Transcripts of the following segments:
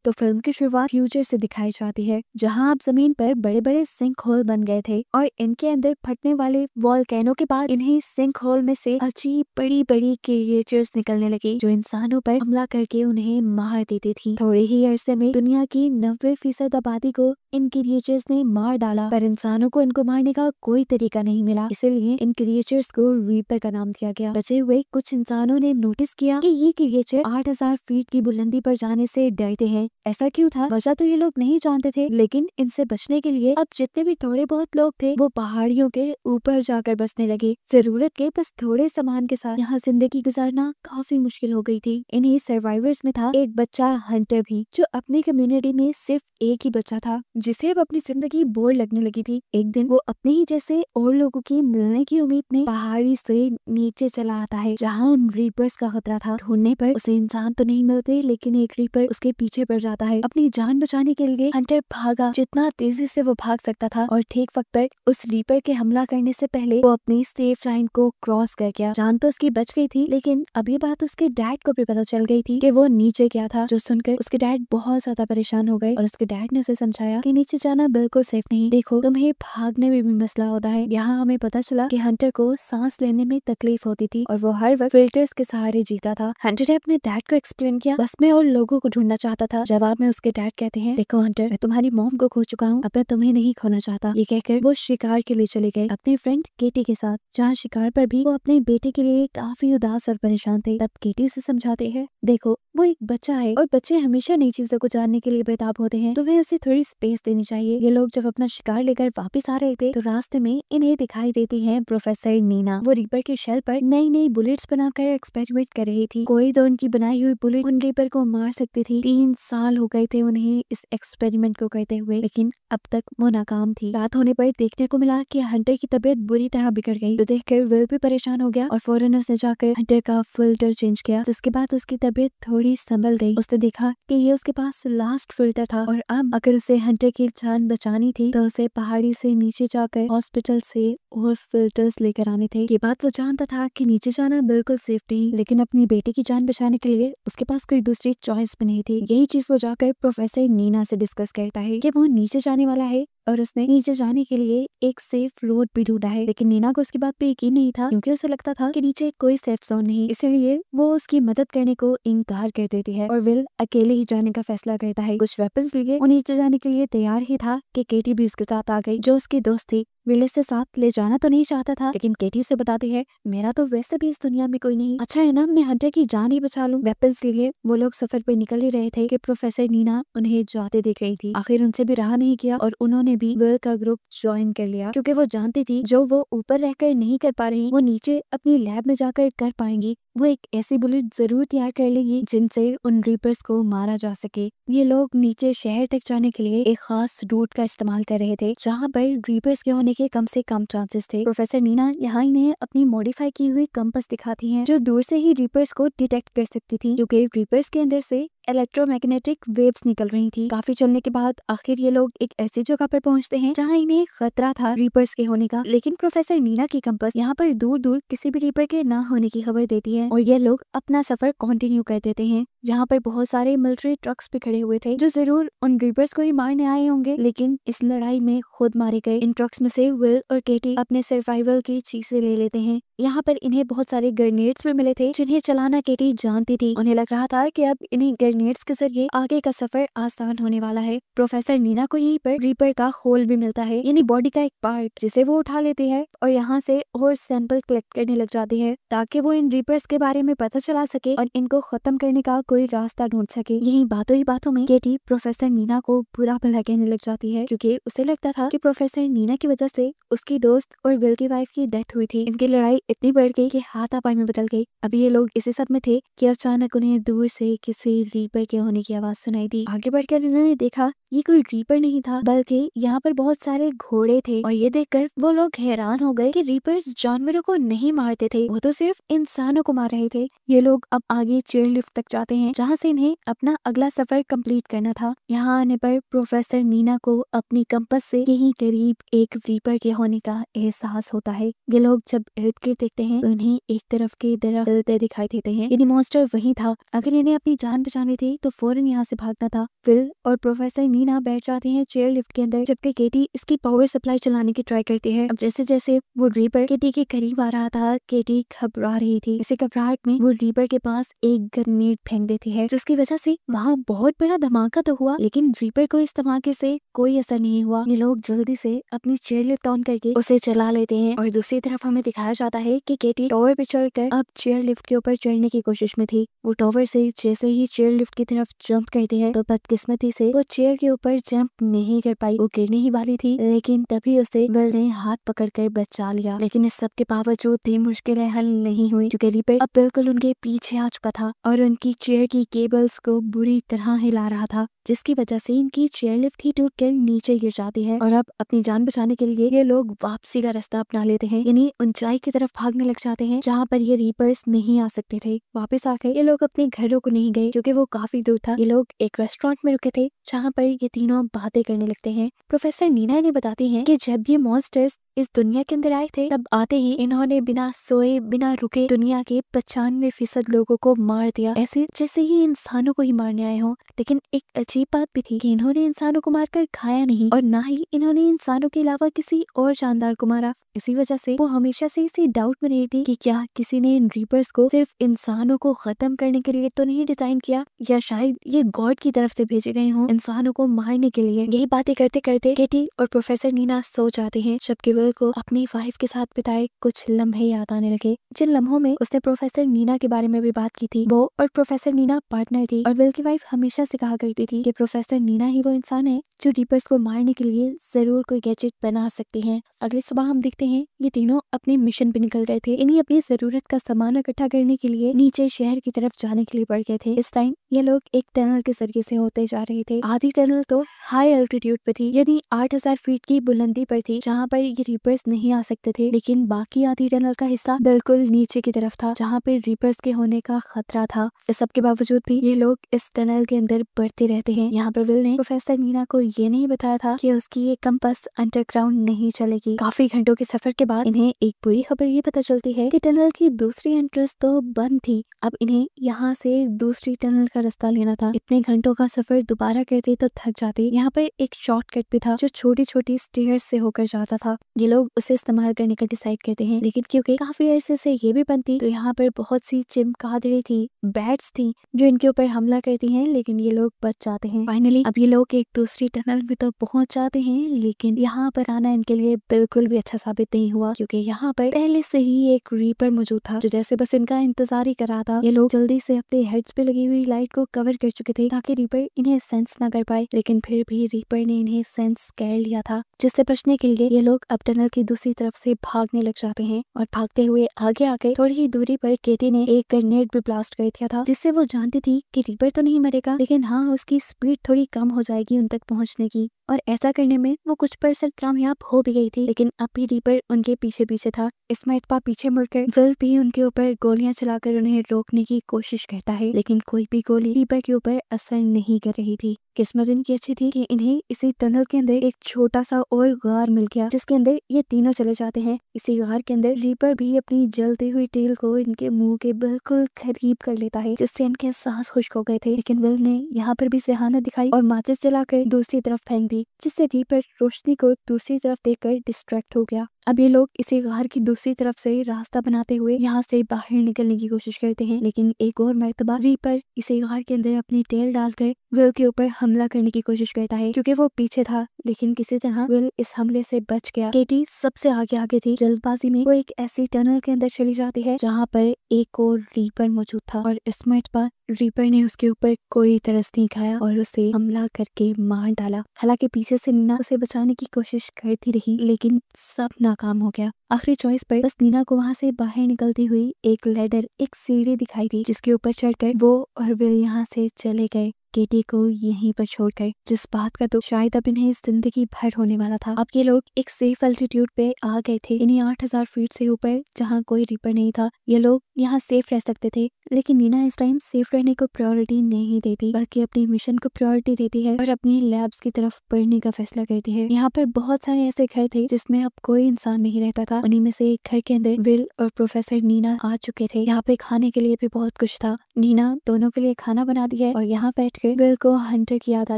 तो फिल्म की शुरुआत फ्यूचर से दिखाई जाती है, जहां अब जमीन पर बड़े बड़े सिंक होल बन गए थे और इनके अंदर फटने वाले वॉल्केनो के बाद इन्हीं सिंक होल में से अजीब बड़ी बड़ी क्रिएचर्स निकलने लगी, जो इंसानों पर हमला करके उन्हें मार देती थी। थोड़े ही अरसे में दुनिया की 90% आबादी को इन क्रिएचर्स ने मार डाला, पर इंसानों को इनको मारने का कोई तरीका नहीं मिला, इसलिए इन क्रिएचर्स को रीपर का नाम दिया गया। बचे हुए कुछ इंसानों ने नोटिस किया कि ये क्रिएचर 8000 फीट की बुलंदी पर जाने से डरते हैं। ऐसा क्यों था, वजह तो ये लोग नहीं जानते थे, लेकिन इनसे बचने के लिए अब जितने भी थोड़े बहुत लोग थे वो पहाड़ियों के ऊपर जाकर बसने लगे। जरूरत के बस थोड़े सामान के साथ यहाँ जिंदगी गुजारना काफी मुश्किल हो गई थी। इन्हीं सर्वाइवर्स में था एक बच्चा हंटर भी, जो अपनी कम्युनिटी में सिर्फ एक ही बच्चा था, जिसे अब अपनी जिंदगी बोर लगने लगी थी। एक दिन वो अपने ही जैसे और लोगों की मिलने की उम्मीद में पहाड़ी से नीचे चला आता है, जहाँ उन रीपर्स का खतरा था। ढूंढने पर उसे इंसान तो नहीं मिलते, लेकिन एक रीपर उसके पीछे पड़ जाता है। अपनी जान बचाने के लिए हंटर भागा जितना तेजी से वो भाग सकता था, और ठीक वक्त पर उस रीपर के हमला करने से पहले वो अपनी सेफ लाइन को क्रॉस कर गया। जान तो उसकी बच गई थी, लेकिन अब ये बात उसके डैड को भी पता चल गई थी कि वो नीचे गया था, जो सुनकर उसके डैड बहुत ज्यादा परेशान हो गए और उसके डैड ने उसे समझाया कि नीचे जाना बिल्कुल सेफ नहीं। देखो, तुम्हें भागने में भी मसला होता है। यहाँ हमें पता चला कि हंटर को सांस लेने में तकलीफ होती थी और वो हर वक्त फिल्टर्स के सहारे जीता था। हंटर ने अपने डैड को एक्सप्लेन किया, बस मैं और लोगों को ढूंढना चाहता था। जवाब में उसके डैड कहते हैं, देखो हंटर, मैं तुम्हारी मॉम को खो चुका हूँ, अब मैं तुम्हें नहीं खोना चाहता। ये कहकर वो शिकार के लिए चले गए अपने फ्रेंड केटी के साथ, जहाँ शिकार पर भी वो अपने बेटे के लिए काफी उदास और परेशान थे। तब केटी उसे समझाते हैं, देखो वो एक बच्चा है और बच्चे हमेशा नई चीजों को जानने के लिए बेताब होते हैं, तो वे उसे थोड़ी स्पेस देनी चाहिए। ये लोग जब अपना शिकार लेकर वापस आ रहे थे तो रास्ते में इन्हें दिखाई देती है प्रोफेसर नीना। वो रीपर के शेल पर नई नई बुलेट्स बनाकर एक्सपेरिमेंट कर रही थी। कोई तो उनकी बनाई हुई बुलेट उन रीपर को मार सकती थी। 3 साल हो गए थे उन्हें इस एक्सपेरिमेंट को करते हुए, लेकिन अब तक वो नाकाम थी। रात होने पर देखने को मिला कि हंटर की तबीयत बुरी तरह बिगड़ गई, तो देखकर विल भी परेशान हो गया और फौरन उसने जाकर हंटर का फिल्टर चेंज किया। जिसके बाद उसकी तबीयत थोड़ी संभल गई। उसने देखा कि ये उसके पास लास्ट फिल्टर था और अब अगर उसे हंटर की जान बचानी थी तो उसे पहाड़ी से नीचे जाकर हॉस्पिटल से और फिल्टर्स लेकर आने थे। ये बात वो जानता था कि नीचे जाना बिल्कुल सेफ नहीं, लेकिन अपनी बेटी की जान बचाने के लिए उसके पास कोई दूसरी चॉइस भी नहीं थी। यही चीज वो जाकर प्रोफेसर नीना से डिस्कस करता है कि वो नीचे जाने वाला है और उसने नीचे जाने के लिए एक सेफ रोड भी ढूंढा है। लेकिन नीना को उसकी बात पे यकीन नहीं था, क्योंकि उसे लगता था कि नीचे कोई सेफ जोन नहीं, इसलिए वो उसकी मदद करने को इनकार कर देती है और विल अकेले ही जाने का फैसला करता है। कुछ वेपन्स लिए वो नीचे जाने के लिए तैयार ही था कि केटी भी उसके साथ आ गई, जो उसकी दोस्त थी। विल इसे साथ ले जाना तो नहीं चाहता था, लेकिन केटी उसे बताती है, मेरा तो वैसे भी इस दुनिया में कोई नहीं, अच्छा है ना मैं हंटर की जान ही बचा लूं। वेपन्स लिए वो लोग सफर पे निकल ही रहे थे कि प्रोफेसर नीना उन्हें जाते देख रही थी। आखिर उनसे भी रहा नहीं किया और उन्होंने भी विल का ग्रुप ज्वाइन कर लिया, क्योंकि वो जानती थी जो वो ऊपर रहकर नहीं कर पा रही वो नीचे अपनी लैब में जाकर कर पाएंगी। वो एक ऐसी बुलेट जरूर तैयार कर लेगी जिनसे उन रीपर्स को मारा जा सके। ये लोग नीचे शहर तक जाने के लिए एक खास रूट का इस्तेमाल कर रहे थे, जहाँ पर रीपर्स के होने के कम से कम चांसेस थे। प्रोफेसर नीना यहाँ इन्हें अपनी मॉडिफाई की हुई कंपास दिखाती हैं, जो दूर से ही रीपर्स को डिटेक्ट कर सकती थी, क्योंकि रीपर्स के अंदर से इलेक्ट्रोमैग्नेटिक वेव्स निकल रही थी। काफी चलने के बाद आखिर ये लोग एक ऐसी जगह पर पहुंचते हैं जहां इन्हें खतरा था रीपर्स के होने का, लेकिन प्रोफेसर नीना की कंपास यहाँ पर दूर दूर किसी भी रीपर के ना होने की खबर देती है और ये लोग अपना सफर कंटिन्यू कर देते हैं। यहाँ पर बहुत सारे मिलिट्री ट्रक्स भी खड़े हुए थे, जो जरूर उन रीपर्स को ही मारने आए होंगे, लेकिन इस लड़ाई में खुद मारे गए। इन ट्रक्स में से विल और केटी अपने सर्वाइवल की चीजें ले लेते हैं। यहाँ पर इन्हें बहुत सारे ग्रेनेड्स भी मिले थे, जिन्हें चलाना केटी जानती थी। उन्हें लग रहा था कि अब इन्हें ग्रेनेड्स के जरिए आगे का सफर आसान होने वाला है। प्रोफेसर नीना को यहीं पर रीपर का खोल भी मिलता है, यानी बॉडी का एक पार्ट, जिसे वो उठा लेती है और यहाँ से और सैंपल कलेक्ट करने लग जाती है, ताकि वो इन रीपर्स के बारे में पता चला सके और इनको खत्म करने का कोई रास्ता ढूंढ सके। यही बातों ही बातों में केटी प्रोफेसर नीना को बुरा भला कहने लग जाती है, क्योंकि उसे लगता था कि प्रोफेसर नीना की वजह से उसकी दोस्त और विल की वाइफ की डेथ हुई थी। इनकी लड़ाई इतनी बढ़ गई कि हाथापाई में बदल गई। अभी ये लोग इसी सब में थे कि अचानक उन्हें दूर से किसी रीपर के होने की आवाज सुनाई दी। आगे बढ़कर इन्होंने देखा ये कोई रीपर नहीं था, बल्कि यहाँ पर बहुत सारे घोड़े थे और ये देखकर वो लोग हैरान हो गए कि रीपर्स जानवरों को नहीं मारते थे, वो तो सिर्फ इंसानों को मार रहे थे। ये लोग अब आगे चेयर लिफ्ट तक जाते हैं, जहाँ से इन्हें अपना अगला सफर कंप्लीट करना था। यहाँ आने पर प्रोफेसर नीना को अपनी कंपास से यहीं करीब एक रीपर के होने का एहसास होता है। ये लोग जब अर्थ के देखते हैं तो उन्हें एक तरफ के दरख्त हिलते दिखाई देते हैं, यानी मॉन्स्टर वही था। अगर इन्हें अपनी जान बचानी थी तो फौरन यहाँ से भागना था। फिल और प्रोफेसर नीना बैठ जाते हैं चेयर लिफ्ट के अंदर, जबकि केटी इसकी पावर सप्लाई चलाने की ट्राई करती है। अब जैसे जैसे वो रीपर केटी के करीब आ रहा था, केटी घबरा रही थी। इसी घबराहट में वो रीपर के पास एक ग्रेनेड फेंक देती है, जिसकी वजह से वहाँ बहुत बड़ा धमाका तो हुआ, लेकिन रीपर को इस धमाके से कोई असर नहीं हुआ। ये लोग जल्दी से अपनी चेयर लिफ्ट ऑन करके उसे चला लेते हैं और दूसरी तरफ हमें दिखाया जाता है कि केटी टावर पे चढ़कर अब चेयर लिफ्ट के ऊपर चढ़ने की कोशिश में थी। वो टावर से जैसे ही चेयर लिफ्ट की तरफ जंप करती है तो बदकिस्मती से वो चेयर के ऊपर जंप नहीं कर पाई। वो गिरने ही वाली थी, लेकिन तभी उसे विल ने हाथ पकड़कर बचा लिया। लेकिन इस सब के बावजूद भी मुश्किलें हल नहीं हुई, क्योंकि रीपर अब बिल्कुल उनके पीछे आ चुका था और उनकी चेयर की केबल्स को बुरी तरह हिला रहा था, जिसकी वजह से इनकी चेयर लिफ्ट ही टूटकर नीचे गिर जाती है। और अब अपनी जान बचाने के लिए ये लोग वापसी का रास्ता अपना लेते हैं, यानी ऊंचाई की तरफ भागने लग जाते हैं जहाँ पर ये रीपर्स नहीं आ सकते थे। वापस आकर ये लोग अपने घरों को नहीं गए, क्योंकि वो काफी दूर था। ये लोग एक रेस्टोरेंट में रुके थे जहाँ पर ये तीनों बातें करने लगते हैं। प्रोफेसर नीना इन्हें बताती हैं कि जब ये मॉन्स्टर्स इस दुनिया के अंदर आए थे तब आते ही इन्होंने बिना सोए बिना रुके दुनिया के 95% लोगों को मार दिया, ऐसे जैसे ही इंसानों को ही मारने आए हों। लेकिन एक अजीब बात भी थी कि इन्होंने इंसानों को मारकर खाया नहीं और ना ही इन्होंने इंसानों के अलावा किसी और जानदार को मारा। इसी वजह से वो हमेशा से इसी डाउट में रही थी कि क्या किसी ने इन रीपर्स को सिर्फ इंसानों को खत्म करने के लिए तो नहीं डिजाइन किया, या शायद ये गॉड की तरफ से भेजे गए हों इंसानों को मारने के लिए। यही बातें करते करते केटी और प्रोफेसर नीना सो जाते हैं, जबकि विल को अपनी वाइफ के साथ बिताए कुछ लम्हे याद आने लगे, जिन लम्हों में उसने प्रोफेसर नीना के बारे में भी बात की थी। वो और प्रोफेसर नीना पार्टनर थी और विल की वाइफ हमेशा से कहा करती थी कि प्रोफेसर नीना ही वो इंसान है जो रीपर्स को मारने के लिए जरूर कोई गैजेट बना सकती हैं। अगली सुबह हम देखते हैं ये तीनों अपने मिशन पे निकल गए थे। इन्हें अपनी जरूरत का सामान इकट्ठा करने के लिए नीचे शहर की तरफ जाने के लिए बढ़ गए थे। इस टाइम ये लोग एक टनल के जरिए से होते जा रहे थे। आधी टनल तो हाई एल्टीट्यूड पे थी, यानी 8000 फीट की बुलंदी पर थी, जहाँ पर ये रीपर्स नहीं आ सकते थे। लेकिन बाकी आधी टनल का हिस्सा बिल्कुल नीचे की तरफ था, जहाँ पे रीपर्स के होने का खतरा था। इस सब के बावजूद भी ये लोग इस टनल के अंदर बढ़ते रहते हैं। यहाँ पर विल ने प्रोफेसर नीना को ये नहीं बताया था कि उसकी ये कंपास अंडरग्राउंड नहीं चलेगी। काफी घंटों के सफर के बाद इन्हें एक बुरी खबर ये पता चलती है कि टनल की दूसरी एंट्रेंस तो बंद थी। अब इन्हें यहाँ से दूसरी टनल का रास्ता लेना था। इतने घंटों का सफर दोबारा करते तो थक जाते। यहाँ पर एक शॉर्टकट भी था जो छोटी छोटी स्टेयर्स से होकर जाता था। ये लोग उसे इस्तेमाल करने का डिसाइड करते हैं, लेकिन क्योंकि काफी अरसे से ये भी बंद थी तो यहाँ पर बहुत सी चिमगादड़ें थी, बैट्स थी जो इनके ऊपर हमला करती हैं, लेकिन ये लोग बच जाते हैं। फाइनली अब ये लोग एक दूसरी टनल में तो पहुंच जाते हैं, लेकिन यहाँ पर आना इनके लिए बिल्कुल भी अच्छा साबित नहीं हुआ, क्योंकि यहाँ पर पहले से ही एक रीपर मौजूद था जो जैसे बस इनका इंतजार ही कर रहा था। ये लोग जल्दी से अपने हेड्स पे लगी हुई लाइट को कवर कर चुके थे ताकि रीपर इन्हें सेंस ना कर पाए, लेकिन फिर भी रीपर ने इन्हें सेंस कर लिया था, जिससे बचने के लिए ये लोग अब टनल की दूसरी तरफ से भागने लग जाते हैं। और भागते हुए आगे आके थोड़ी ही दूरी पर केटी ने एक ग्रेनेड भी ब्लास्ट कर दिया था, जिससे वो जानती थी कि रीपर तो नहीं मरेगा, लेकिन हाँ उसकी स्पीड थोड़ी कम हो जाएगी उन तक पहुंचने की। और ऐसा करने में वो कुछ % कामयाब हो भी गई थी, लेकिन अब भी रीपर उनके पीछे पीछे था। इसमें इतपा पीछे मुड़कर विल भी उनके ऊपर गोलियां चलाकर उन्हें रोकने की कोशिश करता है, लेकिन कोई भी गोली रीपर के ऊपर असर नहीं कर रही थी। किस्मत इनकी अच्छी थी कि इन्हें इसी टनल के अंदर एक छोटा सा और गार मिल गया, जिसके अंदर ये तीनों चले जाते हैं। इसी गार के अंदर रीपर भी अपनी जलती हुई टेल को इनके मुंह के बिल्कुल करीब कर लेता है, जिससे इनके सांस खुश्क हो गए थे। लेकिन विल ने यहाँ पर भी सेहानत दिखाई और माचिस जलाकर दूसरी तरफ फेंक दी, जिससे रीपर रोशनी को दूसरी तरफ देखकर डिस्ट्रैक्ट हो गया। अब ये लोग इसी गार की दूसरी तरफ से रास्ता बनाते हुए यहाँ से बाहर निकलने की कोशिश करते हैं, लेकिन एक और मर्तबा रीपर इसी गार के अंदर अपनी टेल डालकर विल के ऊपर हमला करने की कोशिश करता है, क्योंकि वो पीछे था। लेकिन किसी तरह विल इस हमले से बच गया। केटी सबसे आगे थी। जल्दबाजी में वो एक ऐसी टनल के अंदर चली जाती है जहाँ पर एक और रीपर मौजूद था, और इस मर्तबा रीपर ने उसके ऊपर कोई तरस नहीं खाया और उसे हमला करके मार डाला। हालांकि पीछे से नीना उसे बचाने की कोशिश करती रही, लेकिन सब नाकाम हो गया। आखिरी चॉइस पर बस नीना को वहाँ से बाहर निकलती हुई एक लैडर, एक सीढ़ी दिखाई दी, जिसके ऊपर चढ़कर वो और विल यहाँ से चले गए। केटी को यहीं पर छोड़कर, जिस बात का तो शायद अब इन्हें जिंदगी भर होने वाला था। अब ये लोग एक सेफ एल्टीट्यूड पे आ गए थे, इन्हें 8000 फीट से ऊपर, जहाँ कोई रीपर नहीं था। ये लोग यहाँ सेफ रह सकते थे, लेकिन नीना इस टाइम सेफ रहने को प्रायोरिटी नहीं देती, बल्कि अपनी मिशन को प्रायोरिटी देती है और अपनी लैब्स की तरफ बढ़ने का फैसला करती है। यहाँ पर बहुत सारे ऐसे घर थे जिसमें अब कोई इंसान नहीं रहता था। उन्हीं में से एक घर के अंदर विल और प्रोफेसर नीना आ चुके थे। यहाँ पे खाने के लिए भी बहुत कुछ था। नीना दोनों के लिए खाना बना दिया है और यहाँ बैठकर विल को हंटर की याद आ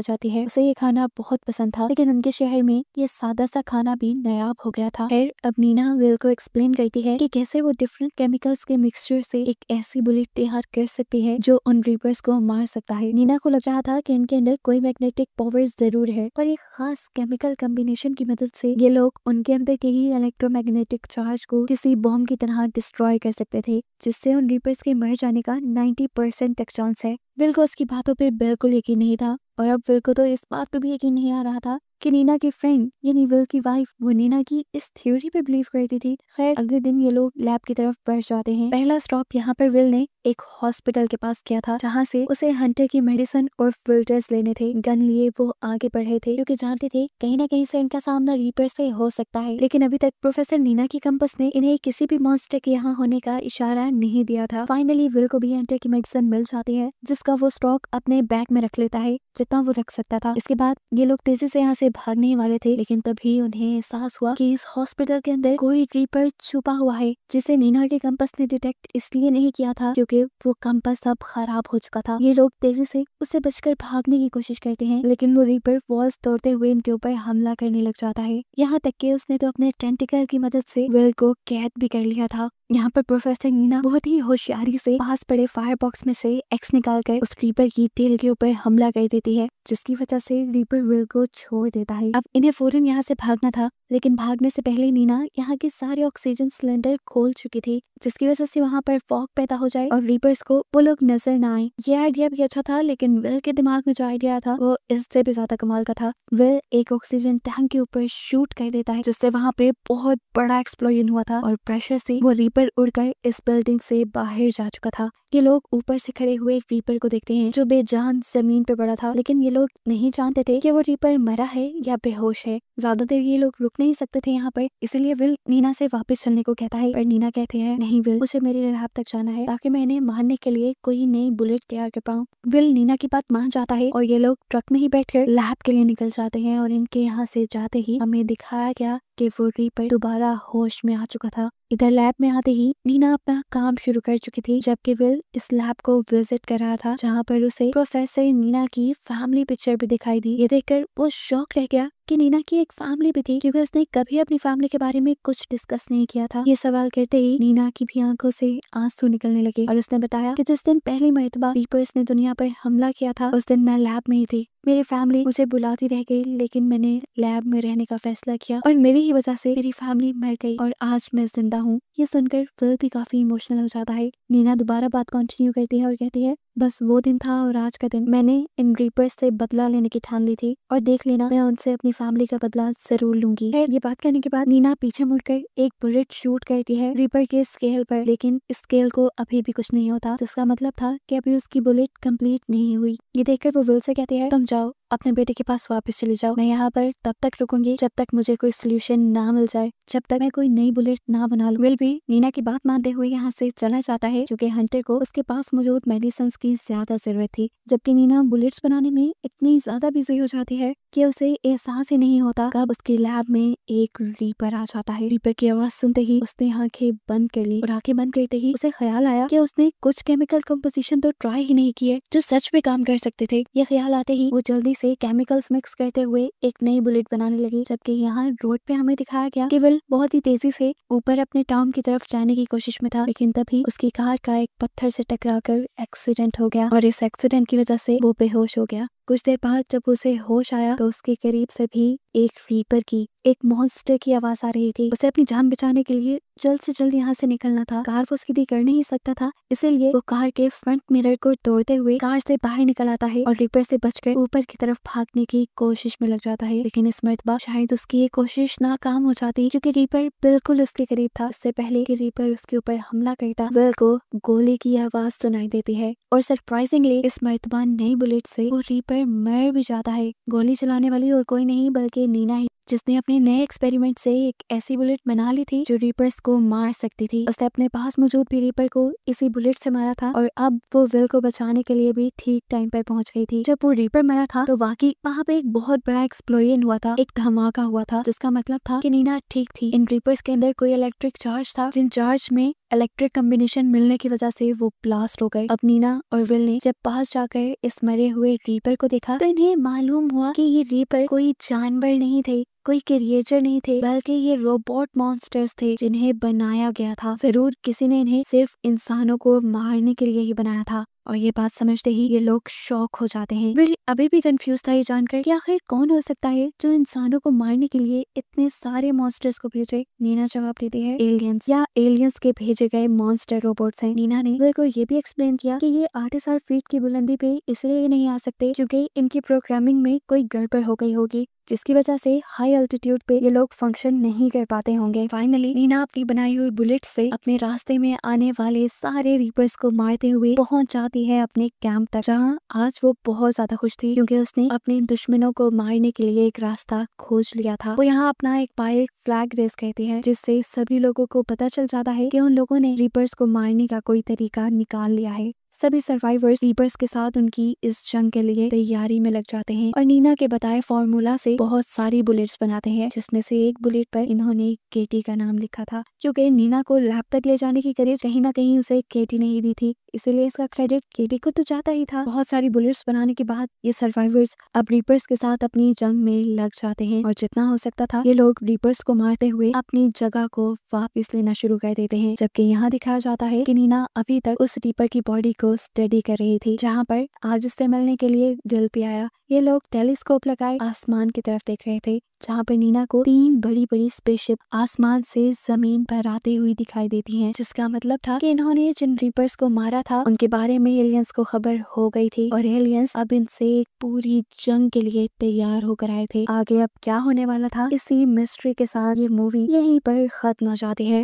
जाती है। उसे ये खाना बहुत पसंद था, लेकिन उनके शहर में ये सादा सा खाना भी नायाब हो गया था। फिर अब नीना विल को एक्सप्लेन करती है कि कैसे वो डिफरेंट केमिकल्स के मिक्सचर से एक ऐसी बुलेट तैयार कर सकती है जो उन रीपर्स को मार सकता है। नीना को लग रहा था कि इनके अंदर कोई मैग्नेटिक पावर जरूर है और एक खास केमिकल कॉम्बिनेशन की मदद से ये लोग उनके अंदर के ही इलेक्ट्रोमैग्नेटिक चार्ज को किसी बॉम्ब की तरह डिस्ट्रॉय कर सकते थे, जिससे उन रीपर्स के मर जाने का 90% तक चांस है। विल को उसकी बातों पे बिल्कुल यकीन नहीं था और अब विल को तो इस बात पे भी यकीन नहीं आ रहा था कि नीना की फ्रेंड यानी विल की वाइफ वो नीना की इस थ्योरी पे बिलीव करती थी। खैर अगले दिन ये लोग लैब की तरफ बढ़ जाते हैं। पहला स्टॉप यहाँ पर विल ने एक हॉस्पिटल के पास किया था, जहाँ से उसे हंटर की मेडिसिन और फिल्टर्स लेने थे। गन लिए वो आगे बढ़े थे क्योंकि जानते थे कहीं ना कहीं से इनका सामना रीपर से हो सकता है। लेकिन अभी तक प्रोफेसर नीना की कंपस ने इन्हें किसी भी मॉन्स्टर के यहाँ होने का इशारा नहीं दिया था। फाइनली विल को भी हंटर की मेडिसिन मिल जाती है, जिसका वो स्टॉक अपने बैग में रख लेता है जितना वो रख सकता था। इसके बाद ये लोग तेजी से यहाँ से भागने वाले थे, लेकिन तभी उन्हें एहसास हुआ कि इस हॉस्पिटल के अंदर कोई रीपर छुपा हुआ है, जिसे नीना के कंपस ने डिटेक्ट इसलिए नहीं किया था क्योंकि वो कंपस अब खराब हो चुका था। ये लोग तेजी से उससे बचकर भागने की कोशिश करते हैं, लेकिन वो रीपर वॉल्स तोड़ते हुए इनके ऊपर हमला करने लग जाता है। यहाँ तक कि उसने तो अपने टेंटिकल की मदद से विल को कैद भी कर लिया था। यहाँ पर प्रोफेसर नीना बहुत ही होशियारी से पास पड़े फायर बॉक्स में से एक्स निकालकर उस रीपर की टेल के ऊपर हमला कर देती है, जिसकी वजह से रीपर विल को छोड़ देता है। अब इन्हें फौरन यहाँ से भागना था, लेकिन भागने से पहले नीना यहाँ के सारे ऑक्सीजन सिलेंडर खोल चुकी थी, जिसकी वजह से वहाँ पर फॉग पैदा हो जाए और रीपर्स को वो लोग नजर ना आए। ये आइडिया भी अच्छा था, लेकिन विल के दिमाग में जो आइडिया था वो इससे भी ज्यादा कमाल का था। विल एक ऑक्सीजन टैंक के ऊपर शूट कर देता है, जिससे वहाँ पे बहुत बड़ा एक्सप्लोजन हुआ था और प्रेशर से वो रीपर उड़कर इस बिल्डिंग से बाहर जा चुका था। ये लोग ऊपर से खड़े हुए रीपर को देखते हैं जो बेजान जमीन पे पड़ा था, लेकिन ये लोग नहीं जानते थे कि वो रीपर मरा है या बेहोश है। ज्यादा देर ये लोग रुक नहीं सकते थे यहाँ पर, इसलिए विल नीना से वापस चलने को कहता है, पर नीना कहते हैं नहीं विल, मुझे मेरे लैब तक जाना है ताकि मैं इन्हें मारने के लिए कोई नई बुलेट तैयार कर पाऊँ। विल नीना की बात मान जाता है और ये लोग ट्रक में ही बैठकर लैब के लिए निकल जाते हैं और इनके यहाँ से जाते ही हमें दिखाया गया कि वो रीपर दोबारा होश में आ चुका था। इधर लैब में आते ही नीना अपना काम शुरू कर चुकी थी, जबकि विल इस लैब को विजिट कर रहा था, जहाँ पर उसे प्रोफेसर नीना की फैमिली पिक्चर भी दिखाई दी। ये देखकर वो शॉक रह गया कि नीना की एक फैमिली भी थी, क्योंकि उसने कभी अपनी फैमिली के बारे में कुछ डिस्कस नहीं किया था। ये सवाल करते ही नीना की भी आंखों से आंसू निकलने लगे और उसने बताया कि जिस दिन पहली मर्तबा रीपर्स ने दुनिया पर हमला किया था, उस दिन मैं लैब में ही थी। मेरी फैमिली मुझे बुलाती रह गई, लेकिन मैंने लैब में रहने का फैसला किया और मेरी ही वजह से मेरी फैमिली मर गई और आज मैं जिंदा हूँ। ये सुनकर फिल भी काफी इमोशनल हो जाता है। नीना दोबारा बात कंटिन्यू करती है और कहती है, बस वो दिन था और आज का दिन मैंने इन रीपर्स से बदला लेने की ठान ली थी और देख लेना मैं उनसे अपनी फैमिली का बदला जरूर लूंगी। खैर ये बात करने के बाद नीना पीछे मुड़कर एक बुलेट शूट करती है रीपर के स्केल पर, लेकिन इस स्केल को अभी भी कुछ नहीं होता, जिसका मतलब था कि अभी उसकी बुलेट कंप्लीट नहीं हुई। ये देखकर वो विल से कहती है, तुम जाओ अपने बेटे के पास वापस चले जाओ, मैं यहाँ पर तब तक रुकूंगी जब तक मुझे कोई सोल्यूशन ना मिल जाए, जब तक मैं कोई नई बुलेट ना बना लूं। विल भी नीना की बात मानते हुए यहाँ से चला जाता है, क्योंकि हंटर को उसके पास मौजूद मेडिसिन की ज्यादा जरूरत थी, जबकि नीना बुलेट्स बनाने में इतनी ज्यादा बिजी हो जाती है कि उसे एहसास ही नहीं होता कब उसकी लैब में एक रीपर आ जाता है। रीपर की आवाज सुनते ही उसने आंखें बंद कर ली और आंखें बंद करते ही उसे ख्याल आया कि उसने कुछ केमिकल कंपोजिशन तो ट्राई ही नहीं किए जो सच में काम कर सकते थे। ये ख्याल आते ही वो जल्दी से केमिकल्स मिक्स करते हुए एक नई बुलेट बनाने लगी, जबकि यहाँ रोड पे हमें दिखाया गया कि विल बहुत ही तेजी से ऊपर अपने टाउन की तरफ जाने की कोशिश में था, लेकिन तभी उसकी कार का एक पत्थर से टकराकर एक्सीडेंट हो गया और इस एक्सीडेंट की वजह से वो बेहोश हो गया। कुछ देर बाद जब उसे होश आया तो उसके करीब से भी एक रीपर की, एक मॉन्स्टर की आवाज आ रही थी। उसे अपनी जान बचाने के लिए जल्द से जल्द यहाँ से निकलना था। कार वो सीधी कर नहीं सकता था, इसीलिए वो कार के फ्रंट मिरर को तोड़ते हुए कार से बाहर निकल आता है और रीपर से बचकर ऊपर की तरफ भागने की कोशिश में लग जाता है। लेकिन इस मर्तबा शायद उसकी ये कोशिश नाकाम हो जाती क्योंकि रीपर बिल्कुल उसके करीब था। इससे पहले कि रीपर उसके ऊपर हमला करता, विल को गोली की आवाज सुनाई देती है और सरप्राइजिंगली इस मर्तबा नई बुलेट से वो रीपर मर भी जाता है। गोली चलाने वाली और कोई नहीं बल्कि नीना ही, जिसने अपने नए एक्सपेरिमेंट से एक ऐसी बुलेट बना ली थी जो रीपर्स को मार सकती थी। उसने अपने पास मौजूद भी रीपर को इसी बुलेट से मारा था और अब वो विल को बचाने के लिए भी ठीक टाइम पर पहुंच गई थी। जब वो रीपर मरा था तो वाकई वहाँ पे एक बहुत बड़ा एक्सप्लोजन हुआ था, एक धमाका हुआ था, जिसका मतलब था कि नीना ठीक थी। इन रीपर्स के अंदर कोई इलेक्ट्रिक चार्ज था, जिन चार्ज में इलेक्ट्रिक कॉम्बिनेशन मिलने की वजह से वो ब्लास्ट हो गए। अब नीना और विल ने जब पास जाकर इस मरे हुए रीपर को देखा तो इन्हें मालूम हुआ कि ये रीपर कोई जानवर नहीं थे, कोई क्रिएचर नहीं थे, बल्कि ये रोबोट मॉन्स्टर्स थे जिन्हें बनाया गया था। जरूर किसी ने इन्हें सिर्फ इंसानों को मारने के लिए ही बनाया था। और ये बात समझते ही ये लोग शॉक हो जाते हैं। विल अभी भी कंफ्यूज था ये जानकर कि आखिर कौन हो सकता है जो इंसानों को मारने के लिए इतने सारे मॉन्स्टर्स को भेजे। नीना जवाब देती है एलियंस, या एलियंस के भेजे गए मॉन्स्टर रोबोट्स हैं। नीना ने विल को ये भी एक्सप्लेन किया कि ये 8,000 फीट की बुलंदी पे इसलिए नहीं आ सकते क्योंकि इनकी प्रोग्रामिंग में कोई गड़बड़ हो गई होगी, जिसकी वजह से हाई अल्टीट्यूड पे ये लोग फंक्शन नहीं कर पाते होंगे। फाइनली नीना अपनी बनाई हुई बुलेट से अपने रास्ते में आने वाले सारे रीपर्स को मारते हुए पहुंच जाती है अपने कैंप तक, जहां आज वो बहुत ज्यादा खुश थी क्योंकि उसने अपने दुश्मनों को मारने के लिए एक रास्ता खोज लिया था। वो यहाँ अपना एक पायरेट फ्लैग रेस कहती है, जिससे सभी लोगों को पता चल जाता है कि उन लोगों ने रीपर्स को मारने का कोई तरीका निकाल लिया है। सभी सर्वाइवर्स रीपर्स के साथ उनकी इस जंग के लिए तैयारी में लग जाते हैं और नीना के बताए फॉर्मूला से बहुत सारी बुलेट्स बनाते हैं, जिसमें से एक बुलेट पर इन्होंने केटी का नाम लिखा था क्योंकि नीना को लैब तक ले जाने की करेज कहीं ना कहीं उसे केटी नहीं दी थी, इसीलिए इसका क्रेडिट केटी को तो जाता ही था। बहुत सारी बुलेट्स बनाने के बाद ये सर्वाइवर्स अब रीपर्स के साथ अपनी जंग में लग जाते हैं और जितना हो सकता था ये लोग रीपर्स को मारते हुए अपनी जगह को वापस लेना शुरू कर देते हैं। जबकि यहाँ दिखाया जाता है कि नीना अभी तक उस रीपर की बॉडी को स्टडी कर रही थी, जहाँ पर आज उससे मिलने के लिए विल भी आया। ये लोग टेलीस्कोप लगाए आसमान की तरफ देख रहे थे, जहाँ पर नीना को 3 बड़ी बड़ी स्पेसशिप आसमान से जमीन पर आते हुई दिखाई देती हैं, जिसका मतलब था कि इन्होंने जिन रीपर्स को मारा था उनके बारे में एलियंस को खबर हो गई थी और एलियंस अब इनसे एक पूरी जंग के लिए तैयार होकर आए थे। आगे अब क्या होने वाला था, इसी मिस्ट्री के साथ ये मूवी यहीं पर खत्म हो जाती है।